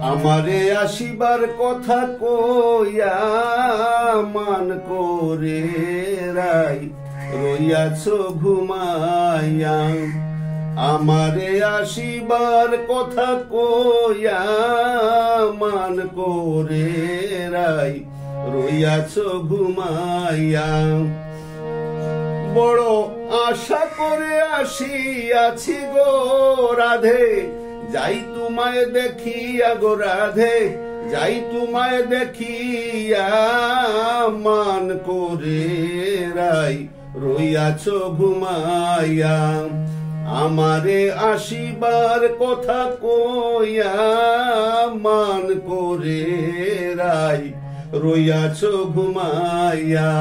আমারে আসিবার কথা কইয়া মান করে রাই রইয়াছ ঘুমাইয়া। আমারে আসিবার কথা কইয়া মান করে রাই রইয়াছ ঘুমাইয়া। বড় আশা করে আসিয়াছি গো রাধে, যাই তোমায় দেখিয়া গো রাধে, যাই তোমায় দেখিয়া মান করে রাই রইয়াছ ঘুমাইয়া। আমারে আসিবার কথা কইয়া মান করে রাই রইয়াছ ঘুমাইয়া।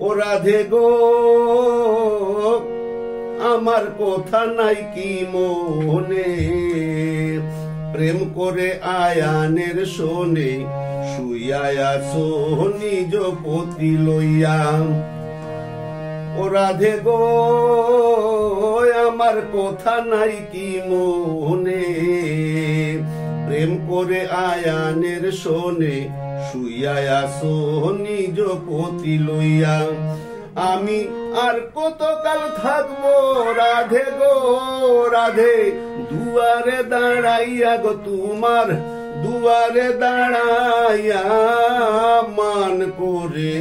ও রাধে গো আমার কথা নাই কি মনে, প্রেম করে আয়ানের শোনে শুইয়া আছো নিজ পতি লইয়া। ও রাধে গো আমার কথা নাই কি মনে, প্রেম করে আয়ানের শোনে শুইয়া আছো নিজ পতি লইয়া। আমি আর কতকাল থাকবো রাধে গো রাধে, দুয়ারে দাঁড়াইয়া গো তোমার দুয়ারে দাঁড়াইয়া মান করে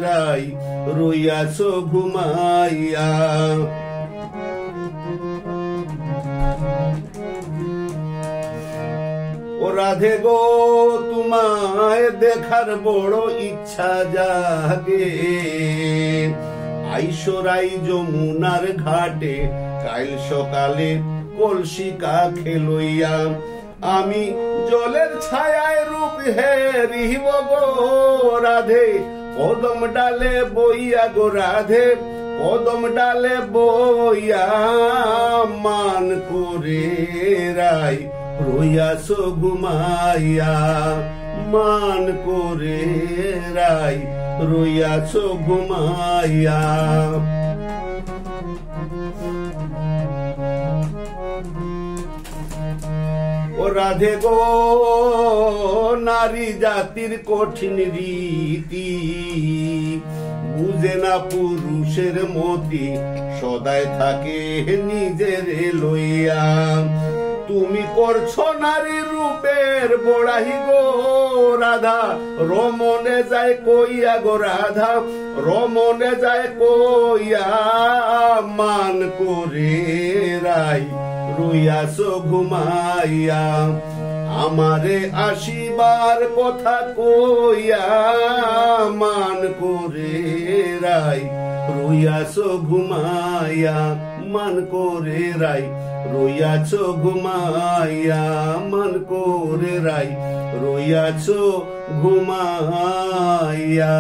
রাই রইয়াছ ঘুমাইয়া। ও রাধে গো তোমায় দেখার বড় ইচ্ছা জাগে, আইসরাই যমুনার ঘাটে কাল সকালে কলসি কাখে লইয়া। আমি জলের ছায়ায় রূপ হেরিব গো রাধে, কদম ডালে বইয়া গো রাধে, কদম ডালে বইয়া মান করে রাই রইয়াছ ঘুমাইয়া। মান করে রাই রইয়াছ ঘুমাইয়া। ও রাধে গো নারী জাতির কঠিন রীতি, বুঝে না পুরুষের মতি সদাই থাকে নিজের লইয়া। তুমি করছো নারী রূপের বড়াই গো রাধা, রমনে যায় কইয়া গো রাধা, রমনে যায় কইয়া মান করে রাই রইয়াছ ঘুমাইয়া। আমারে আসিবার কথা কইয়া মান করে রাই রইয়াছ ঘুমাইয়া। মান করে রাই রইয়াছ ঘুমাইয়া। মান করে রাই রইয়াছ ঘুমাইয়া।